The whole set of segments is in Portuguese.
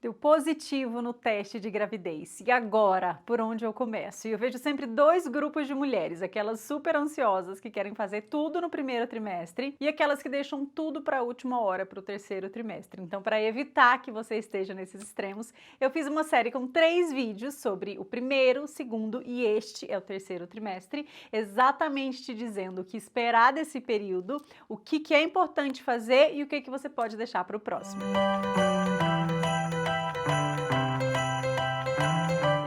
Deu positivo no teste de gravidez. E agora, por onde eu começo? E eu vejo sempre dois grupos de mulheres, aquelas super ansiosas que querem fazer tudo no primeiro trimestre e aquelas que deixam tudo para a última hora, para o terceiro trimestre. Então, para evitar que você esteja nesses extremos, eu fiz uma série com 3 vídeos sobre o primeiro, o segundo e este é o terceiro trimestre, exatamente te dizendo o que esperar desse período, o que é importante fazer e o que você pode deixar para o próximo.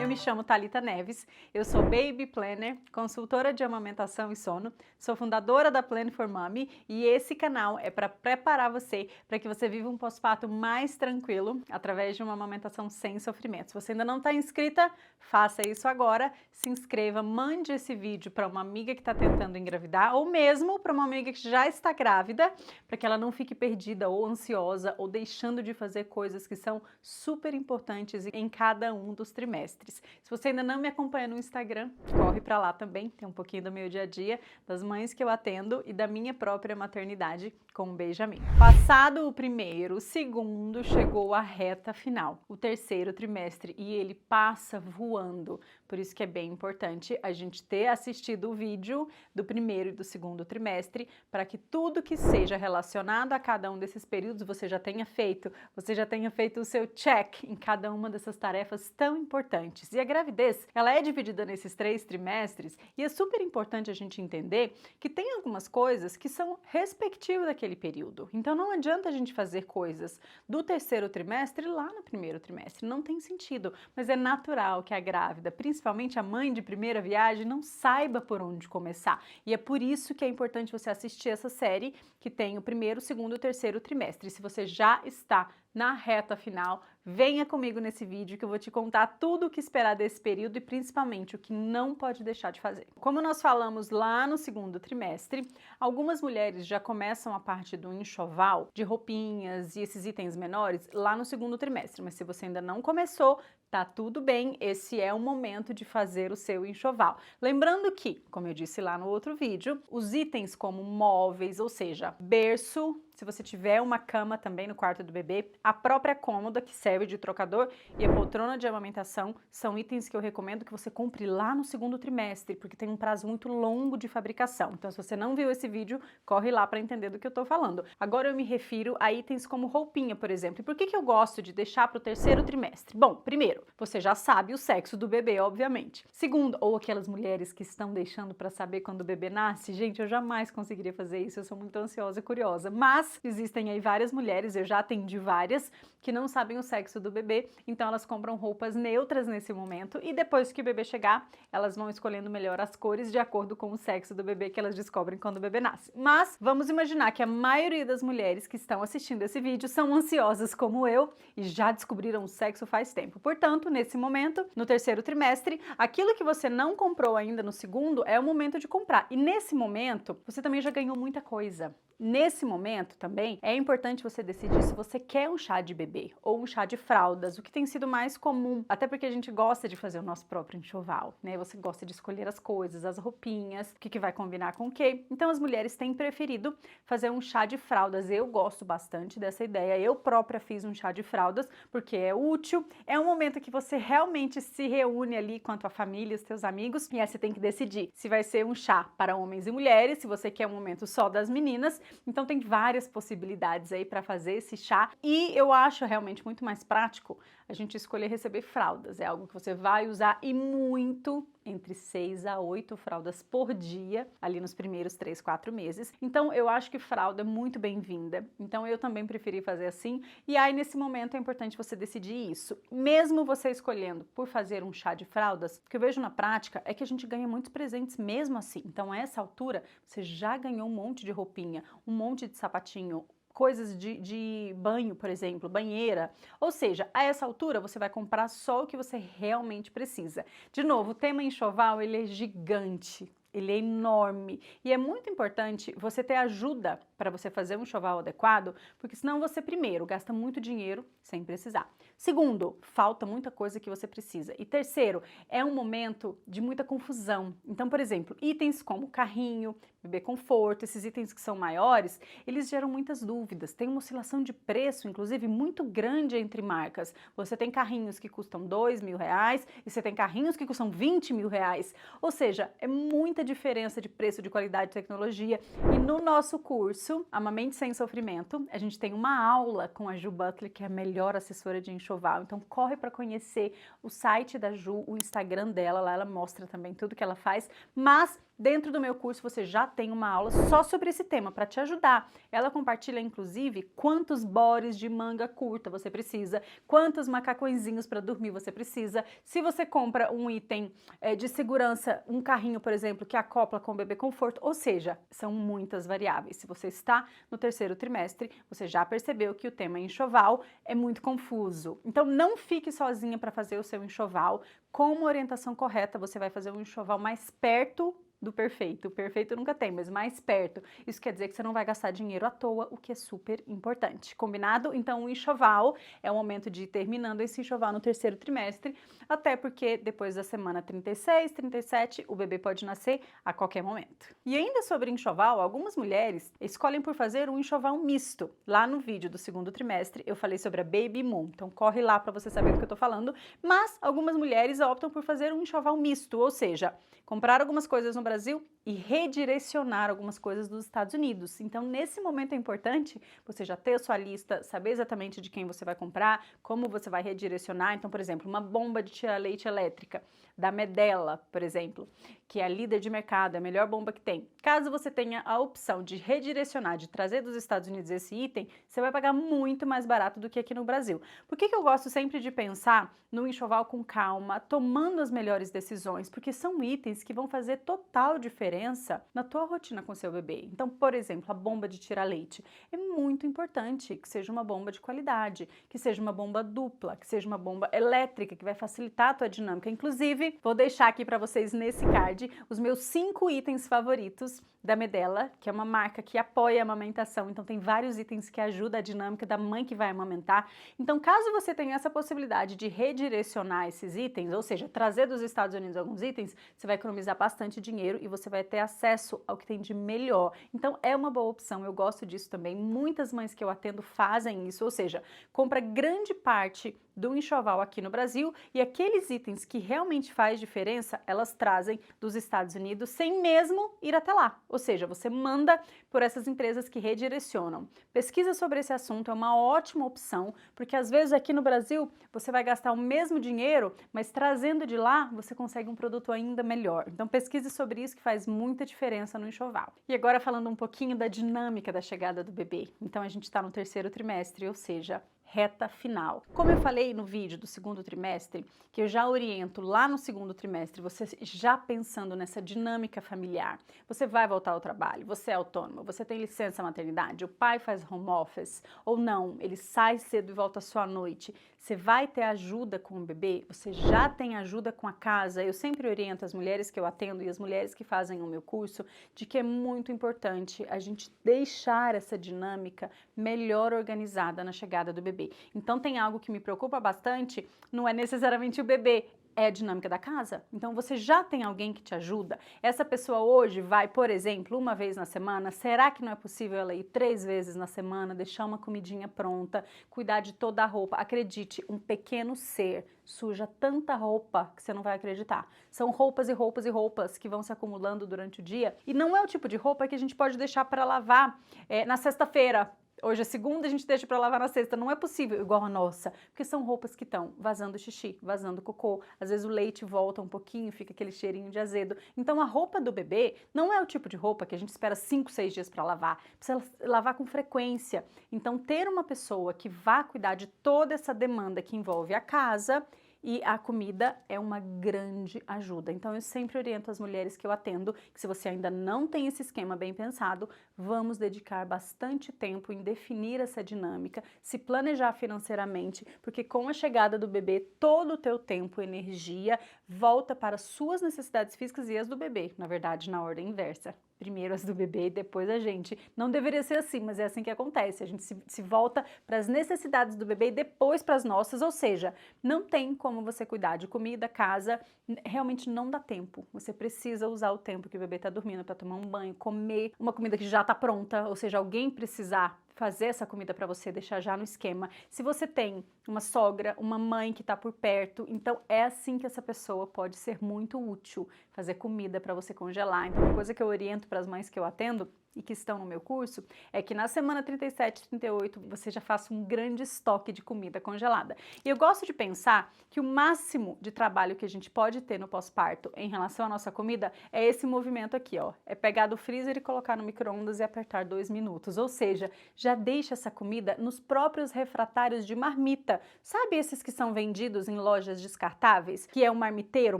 Eu me chamo Thalita Neves, eu sou Baby Planner, consultora de amamentação e sono, sou fundadora da Plan for Mommy e esse canal é para preparar você para que você viva um pós-parto mais tranquilo através de uma amamentação sem sofrimento. Se você ainda não está inscrita, faça isso agora, se inscreva, mande esse vídeo para uma amiga que está tentando engravidar ou mesmo para uma amiga que já está grávida, para que ela não fique perdida ou ansiosa ou deixando de fazer coisas que são super importantes em cada um dos trimestres. Se você ainda não me acompanha no Instagram, corre para lá também, tem um pouquinho do meu dia a dia, das mães que eu atendo e da minha própria maternidade com o Benjamin. Passado o primeiro, o segundo chegou a reta final, o terceiro trimestre, e ele passa voando. Por isso que é bem importante a gente ter assistido o vídeo do primeiro e do segundo trimestre, para que tudo que seja relacionado a cada um desses períodos você já tenha feito o seu check em cada uma dessas tarefas tão importantes. E a gravidez, ela é dividida nesses 3 trimestres e é super importante a gente entender que tem algumas coisas que são respectivas daquele período. Então não adianta a gente fazer coisas do terceiro trimestre lá no primeiro trimestre, não tem sentido, mas é natural que a grávida, principalmente a mãe de primeira viagem, não saiba por onde começar. E é por isso que é importante você assistir essa série que tem o primeiro, segundo e terceiro trimestre. Se você já está na reta final, venha comigo nesse vídeo que eu vou te contar tudo o que esperar desse período e principalmente o que não pode deixar de fazer. Como nós falamos lá no segundo trimestre, algumas mulheres já começam a parte do enxoval, de roupinhas e esses itens menores lá no segundo trimestre, mas se você ainda não começou, tá tudo bem, esse é o momento de fazer o seu enxoval. Lembrando que, como eu disse lá no outro vídeo, os itens como móveis, ou seja, berço, se você tiver uma cama também no quarto do bebê, a própria cômoda que serve de trocador e a poltrona de amamentação são itens que eu recomendo que você compre lá no segundo trimestre, porque tem um prazo muito longo de fabricação. Então, se você não viu esse vídeo, corre lá para entender do que eu tô falando. Agora eu me refiro a itens como roupinha, por exemplo. E por que eu gosto de deixar para o terceiro trimestre? Bom, primeiro, você já sabe o sexo do bebê, obviamente. Segundo, ou aquelas mulheres que estão deixando para saber quando o bebê nasce. Gente, eu jamais conseguiria fazer isso, eu sou muito ansiosa e curiosa. Mas existem aí várias mulheres, eu já atendi várias, que não sabem o sexo do bebê, então elas compram roupas neutras nesse momento e depois que o bebê chegar, elas vão escolhendo melhor as cores de acordo com o sexo do bebê que elas descobrem quando o bebê nasce. Mas vamos imaginar que a maioria das mulheres que estão assistindo esse vídeo são ansiosas como eu e já descobriram o sexo faz tempo. Portanto, nesse momento, no terceiro trimestre, aquilo que você não comprou ainda no segundo é o momento de comprar. E nesse momento, você também já ganhou muita coisa. Nesse momento também é importante você decidir se você quer um chá de bebê ou um chá de fraldas, o que tem sido mais comum, até porque a gente gosta de fazer o nosso próprio enxoval, né? Você gosta de escolher as coisas, as roupinhas, o que vai combinar com o quê. Então as mulheres têm preferido fazer um chá de fraldas. Eu gosto bastante dessa ideia, eu própria fiz um chá de fraldas porque é útil, é um momento que você realmente se reúne ali com a tua família, os teus amigos, e aí você tem que decidir se vai ser um chá para homens e mulheres, se você quer um momento só das meninas. Então tem várias possibilidades aí para fazer esse chá e eu acho realmente muito mais prático a gente escolher receber fraldas. É algo que você vai usar e muito, entre 6 a 8 fraldas por dia, ali nos primeiros 3, 4 meses. Então eu acho que fralda é muito bem-vinda. Então eu também preferi fazer assim. E aí nesse momento é importante você decidir isso. Mesmo você escolhendo por fazer um chá de fraldas, o que eu vejo na prática é que a gente ganha muitos presentes mesmo assim. Então a essa altura você já ganhou um monte de roupinha, um monte de sapatinho, coisas de banho, por exemplo, banheira. Ou seja, a essa altura você vai comprar só o que você realmente precisa. De novo, o tema enxoval, ele é gigante. Ele é enorme e é muito importante você ter ajuda para você fazer um enxoval adequado, porque senão você primeiro gasta muito dinheiro sem precisar. Segundo, falta muita coisa que você precisa. E terceiro, é um momento de muita confusão. Então, por exemplo, itens como carrinho, bebê conforto, esses itens que são maiores, eles geram muitas dúvidas. Tem uma oscilação de preço, inclusive, muito grande entre marcas. Você tem carrinhos que custam R$ 2.000 e você tem carrinhos que custam R$ 20.000. Ou seja, é muita diferença de preço, de qualidade, de tecnologia. E no nosso curso, Amamente Sem Sofrimento, a gente tem uma aula com a Ju Butler, que é a melhor assessora de enxoval. Então, corre para conhecer o site da Ju, o Instagram dela, lá ela mostra também tudo que ela faz. Mas dentro do meu curso você já tem uma aula só sobre esse tema para te ajudar. Ela compartilha inclusive quantos bores de manga curta você precisa, quantos macacõezinhos para dormir você precisa. Se você compra um item de segurança, um carrinho, por exemplo, que acopla com o bebê conforto, ou seja, são muitas variáveis. Se você está no terceiro trimestre, você já percebeu que o tema enxoval é muito confuso. Então não fique sozinha para fazer o seu enxoval. Com uma orientação correta, você vai fazer um enxoval mais perto do perfeito. O perfeito nunca tem, mas mais perto. Isso quer dizer que você não vai gastar dinheiro à toa, o que é super importante. Combinado? Então, o enxoval é o momento de ir terminando esse enxoval no terceiro trimestre, até porque depois da semana 36, 37, o bebê pode nascer a qualquer momento. E ainda sobre enxoval, algumas mulheres escolhem por fazer um enxoval misto. Lá no vídeo do segundo trimestre, eu falei sobre a Baby Moon, então corre lá para você saber do que eu tô falando, mas algumas mulheres optam por fazer um enxoval misto, ou seja, comprar algumas coisas no Brasil e redirecionar algumas coisas dos Estados Unidos. Então, nesse momento é importante você já ter a sua lista, saber exatamente de quem você vai comprar, como você vai redirecionar. Então, por exemplo, uma bomba de tirar leite elétrica da Medela, por exemplo, que é a líder de mercado, é a melhor bomba que tem. Caso você tenha a opção de redirecionar, de trazer dos Estados Unidos esse item, você vai pagar muito mais barato do que aqui no Brasil. Por que eu gosto sempre de pensar no enxoval com calma, tomando as melhores decisões? Porque são itens que vão fazer total diferença na tua rotina com seu bebê. Então, por exemplo, a bomba de tirar leite. É muito importante que seja uma bomba de qualidade, que seja uma bomba dupla, que seja uma bomba elétrica, que vai facilitar a tua dinâmica. Inclusive, vou deixar aqui para vocês nesse card os meus 5 itens favoritos da Medela, que é uma marca que apoia a amamentação, então tem vários itens que ajudam a dinâmica da mãe que vai amamentar. Então, caso você tenha essa possibilidade de redirecionar esses itens, ou seja, trazer dos Estados Unidos alguns itens, você vai economizar bastante dinheiro e você vai ter acesso ao que tem de melhor. Então, é uma boa opção, eu gosto disso também. Muitas mães que eu atendo fazem isso, ou seja, compra grande parte do enxoval aqui no Brasil e aqueles itens que realmente faz diferença, elas trazem dos Estados Unidos sem mesmo ir até lá. Ou seja, você manda por essas empresas que redirecionam. Pesquisa sobre esse assunto, é uma ótima opção, porque às vezes aqui no Brasil você vai gastar o mesmo dinheiro, mas trazendo de lá você consegue um produto ainda melhor. Então pesquise sobre isso que faz muita diferença no enxoval. E agora falando um pouquinho da dinâmica da chegada do bebê. Então a gente está no terceiro trimestre, ou seja, reta final. Como eu falei no vídeo do segundo trimestre, que eu já oriento lá no segundo trimestre, você já pensando nessa dinâmica familiar, você vai voltar ao trabalho, você é autônoma, você tem licença maternidade, o pai faz home office ou não, ele sai cedo e volta só à noite, você vai ter ajuda com o bebê, você já tem ajuda com a casa. Eu sempre oriento as mulheres que eu atendo e as mulheres que fazem o meu curso de que é muito importante a gente deixar essa dinâmica melhor organizada na chegada do bebê. Então tem algo que me preocupa bastante, não é necessariamente o bebê, é a dinâmica da casa. Então você já tem alguém que te ajuda. Essa pessoa hoje vai, por exemplo, uma vez na semana. Será que não é possível ela ir 3 vezes na semana, deixar uma comidinha pronta, cuidar de toda a roupa? Acredite, um pequeno ser suja tanta roupa que você não vai acreditar. São roupas e roupas e roupas que vão se acumulando durante o dia. E não é o tipo de roupa que a gente pode deixar para lavar na sexta-feira. Hoje é segunda, a gente deixa para lavar na sexta. Não é possível, igual a nossa, porque são roupas que estão vazando xixi, vazando cocô. Às vezes o leite volta um pouquinho, fica aquele cheirinho de azedo. Então a roupa do bebê não é o tipo de roupa que a gente espera 5, 6 dias para lavar. Precisa lavar com frequência. Então ter uma pessoa que vá cuidar de toda essa demanda que envolve a casa e a comida é uma grande ajuda. Então eu sempre oriento as mulheres que eu atendo que se você ainda não tem esse esquema bem pensado, vamos dedicar bastante tempo em definir essa dinâmica, se planejar financeiramente, porque com a chegada do bebê, todo o teu tempo, energia, volta para as suas necessidades físicas e as do bebê, na verdade, na ordem inversa. Primeiro as do bebê e depois a gente. Não deveria ser assim, mas é assim que acontece. A gente se volta para as necessidades do bebê e depois para as nossas, ou seja, não tem como você cuidar de comida, casa, realmente não dá tempo. Você precisa usar o tempo que o bebê está dormindo para tomar um banho, comer uma comida que já está pronta, ou seja, alguém precisar fazer essa comida para você, deixar já no esquema. Se você tem uma sogra, uma mãe que está por perto, então é assim que essa pessoa pode ser muito útil, fazer comida para você congelar. Então, uma coisa que eu oriento para as mães que eu atendo e que estão no meu curso, é que na semana 37, 38, você já faça um grande estoque de comida congelada. E eu gosto de pensar que o máximo de trabalho que a gente pode ter no pós-parto em relação à nossa comida é esse movimento aqui, ó. É pegar do freezer e colocar no micro-ondas e apertar 2 minutos. Ou seja, já deixa essa comida nos próprios refratários de marmita. Sabe esses que são vendidos em lojas descartáveis? Que é um marmiteiro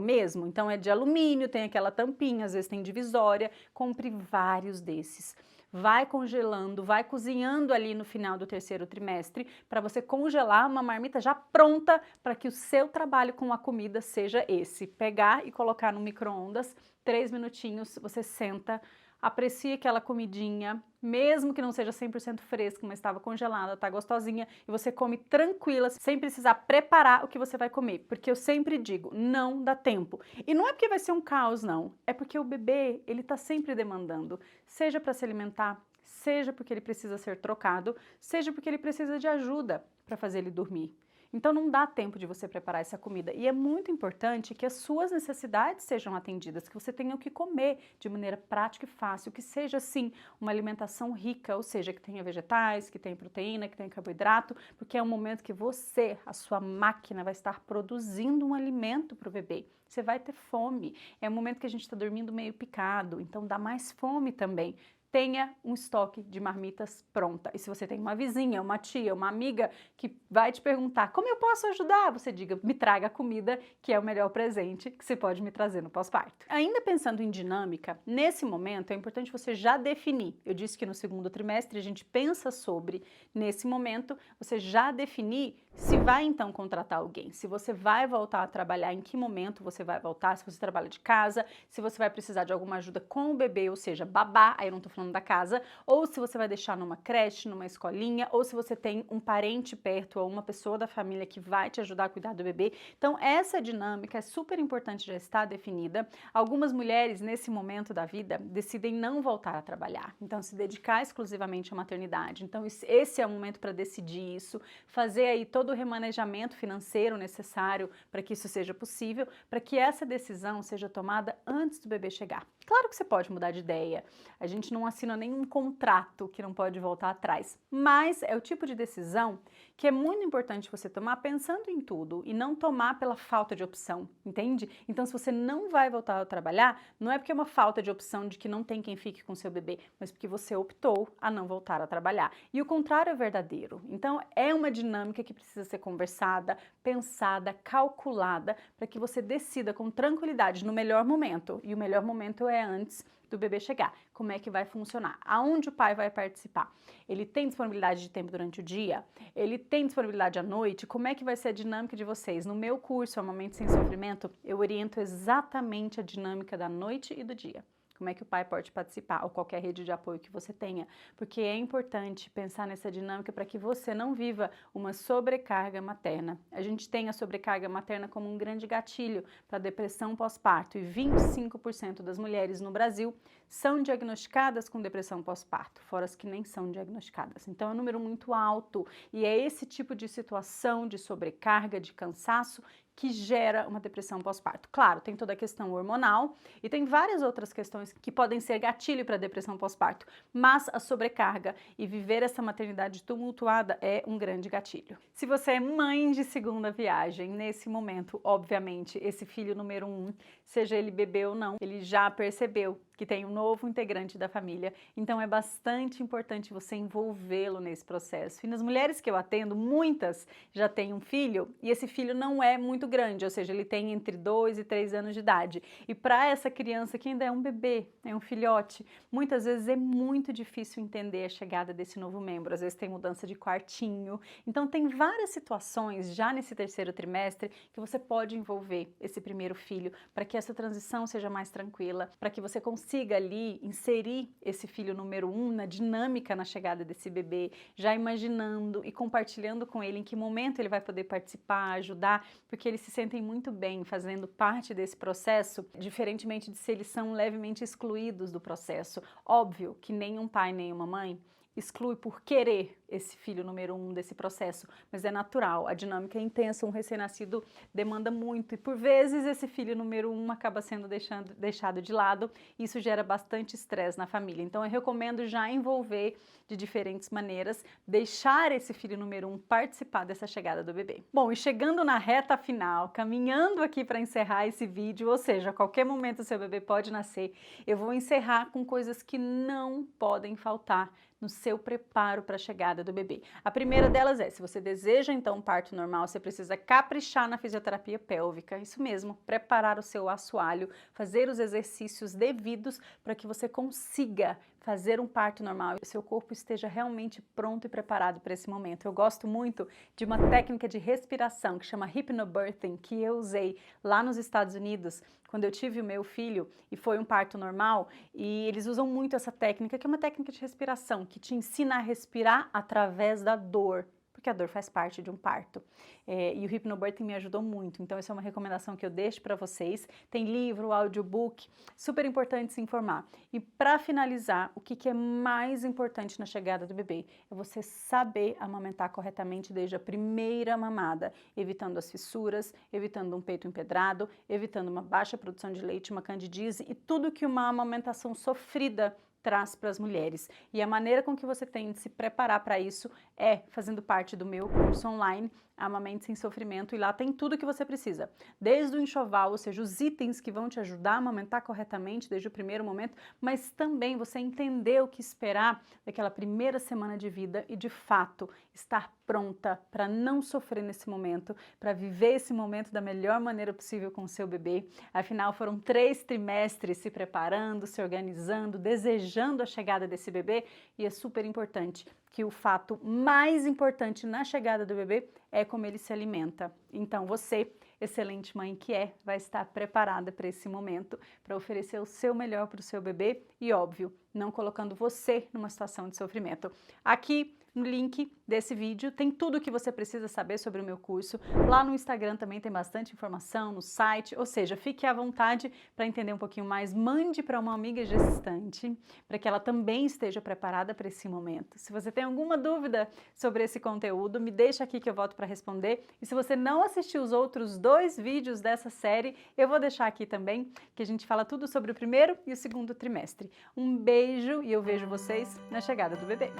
mesmo? Então é de alumínio, tem aquela tampinha, às vezes tem divisória. Compre vários desses. Vai congelando, vai cozinhando ali no final do terceiro trimestre para você congelar uma marmita já pronta para que o seu trabalho com a comida seja esse. Pegar e colocar no micro-ondas, 3 minutinhos, você senta, aprecia aquela comidinha, mesmo que não seja 100% fresca, mas estava congelada, tá gostosinha, e você come tranquila, sem precisar preparar o que você vai comer, porque eu sempre digo, não dá tempo. E não é porque vai ser um caos, não, é porque o bebê, ele tá sempre demandando, seja para se alimentar, seja porque ele precisa ser trocado, seja porque ele precisa de ajuda para fazer ele dormir. Então não dá tempo de você preparar essa comida e é muito importante que as suas necessidades sejam atendidas, que você tenha o que comer de maneira prática e fácil, que seja assim uma alimentação rica, ou seja, que tenha vegetais, que tenha proteína, que tenha carboidrato, porque é um momento que você, a sua máquina, vai estar produzindo um alimento para o bebê. Você vai ter fome, é um momento que a gente está dormindo meio picado, então dá mais fome também. Tenha um estoque de marmitas pronta. E se você tem uma vizinha, uma tia, uma amiga que vai te perguntar como eu posso ajudar, você diga, me traga a comida, que é o melhor presente que você pode me trazer no pós-parto. Ainda pensando em dinâmica, nesse momento é importante você já definir. Eu disse que no segundo trimestre a gente pensa sobre, nesse momento, você já definir se vai então contratar alguém, se você vai voltar a trabalhar, em que momento você vai voltar, se você trabalha de casa, se você vai precisar de alguma ajuda com o bebê, ou seja, babá, aí eu não tô falando da casa, ou se você vai deixar numa creche, numa escolinha, ou se você tem um parente perto ou uma pessoa da família que vai te ajudar a cuidar do bebê. Então essa dinâmica é super importante, já está definida. Algumas mulheres nesse momento da vida decidem não voltar a trabalhar, então se dedicar exclusivamente à maternidade. Então esse é o momento para decidir isso, fazer aí todo o remanejamento financeiro necessário para que isso seja possível, para que essa decisão seja tomada antes do bebê chegar. Claro que você pode mudar de ideia, a gente não assina nenhum contrato que não pode voltar atrás, mas é o tipo de decisão que é muito importante você tomar pensando em tudo e não tomar pela falta de opção, entende? Então se você não vai voltar a trabalhar, não é porque é uma falta de opção de que não tem quem fique com seu bebê, mas porque você optou a não voltar a trabalhar. E o contrário é verdadeiro. Então é uma dinâmica que precisa ser conversada, pensada, calculada, para que você decida com tranquilidade no melhor momento. E o melhor momento é antes do bebê chegar. Como é que vai funcionar? Aonde o pai vai participar? Ele tem disponibilidade de tempo durante o dia? Ele tem disponibilidade à noite? Como é que vai ser a dinâmica de vocês? No meu curso, Amamento Sem Sofrimento, eu oriento exatamente a dinâmica da noite e do dia. Como é que o pai pode participar, ou qualquer rede de apoio que você tenha, porque é importante pensar nessa dinâmica para que você não viva uma sobrecarga materna. A gente tem a sobrecarga materna como um grande gatilho para depressão pós-parto e 25% das mulheres no Brasil são diagnosticadas com depressão pós-parto, fora as que nem são diagnosticadas. Então é um número muito alto e é esse tipo de situação de sobrecarga, de cansaço, que gera uma depressão pós-parto. Claro, tem toda a questão hormonal e tem várias outras questões que podem ser gatilho para a depressão pós-parto, mas a sobrecarga e viver essa maternidade tumultuada é um grande gatilho. Se você é mãe de segunda viagem, nesse momento, obviamente, esse filho número 1, seja ele bebê ou não, ele já percebeu que tem um novo integrante da família, então é bastante importante você envolvê-lo nesse processo. E nas mulheres que eu atendo, muitas já têm um filho e esse filho não é muito grande, ou seja, ele tem entre 2 e 3 anos de idade. E para essa criança que ainda é um bebê, é um filhote, muitas vezes é muito difícil entender a chegada desse novo membro. Às vezes tem mudança de quartinho. Então tem várias situações já nesse terceiro trimestre que você pode envolver esse primeiro filho para que essa transição seja mais tranquila, para que você consiga ali inserir esse filho número 1 na dinâmica na chegada desse bebê, já imaginando e compartilhando com ele em que momento ele vai poder participar, ajudar, porque eles se sentem muito bem fazendo parte desse processo, diferentemente de se eles são levemente excluídos do processo. Óbvio que nenhum pai, nenhuma mãe exclui por querer esse filho número 1 desse processo, mas é natural, a dinâmica é intensa, um recém-nascido demanda muito e por vezes esse filho número 1 acaba sendo deixado de lado e isso gera bastante estresse na família. Então eu recomendo já envolver de diferentes maneiras, deixar esse filho número 1 participar dessa chegada do bebê. Bom, e chegando na reta final, caminhando aqui para encerrar esse vídeo, ou seja, a qualquer momento o seu bebê pode nascer, eu vou encerrar com coisas que não podem faltar no seu preparo para a chegada do bebê. A primeira delas é, se você deseja então um parto normal, você precisa caprichar na fisioterapia pélvica, isso mesmo, preparar o seu assoalho, fazer os exercícios devidos para que você consiga fazer um parto normal e o seu corpo esteja realmente pronto e preparado para esse momento. Eu gosto muito de uma técnica de respiração que chama Hypnobirthing, que eu usei lá nos Estados Unidos, quando eu tive o meu filho e foi um parto normal, e eles usam muito essa técnica, que é uma técnica de respiração, que te ensina a respirar através da dor, porque a dor faz parte de um parto. E o Hypnobirthing me ajudou muito, então essa é uma recomendação que eu deixo para vocês. Tem livro, audiobook, super importante se informar. E para finalizar, o que é mais importante na chegada do bebê? É você saber amamentar corretamente desde a primeira mamada, evitando as fissuras, evitando um peito empedrado, evitando uma baixa produção de leite, uma candidíase e tudo que uma amamentação sofrida traz para as mulheres. E a maneira com que você tem de se preparar para isso é fazendo parte do meu curso online, Amamente Sem Sofrimento, e lá tem tudo que você precisa. Desde o enxoval, ou seja, os itens que vão te ajudar a amamentar corretamente desde o primeiro momento, mas também você entender o que esperar daquela primeira semana de vida e, de fato, estar pronta para não sofrer nesse momento, para viver esse momento da melhor maneira possível com o seu bebê. Afinal, foram 3 trimestres se preparando, se organizando, desejando a chegada desse bebê, e é super importante que o fato mais importante na chegada do bebê é como ele se alimenta. Então você, excelente mãe que é, vai estar preparada para esse momento, para oferecer o seu melhor para o seu bebê e, óbvio, não colocando você numa situação de sofrimento. Aqui no link desse vídeo tem tudo o que você precisa saber sobre o meu curso. Lá no Instagram também tem bastante informação, no site, ou seja, fique à vontade para entender um pouquinho mais. Mande para uma amiga gestante, para que ela também esteja preparada para esse momento. Se você tem alguma dúvida sobre esse conteúdo, me deixa aqui que eu volto para responder. E se você não assistiu os outros 2 vídeos dessa série, eu vou deixar aqui também, que a gente fala tudo sobre o primeiro e o segundo trimestre. Um beijo e eu vejo vocês na chegada do bebê.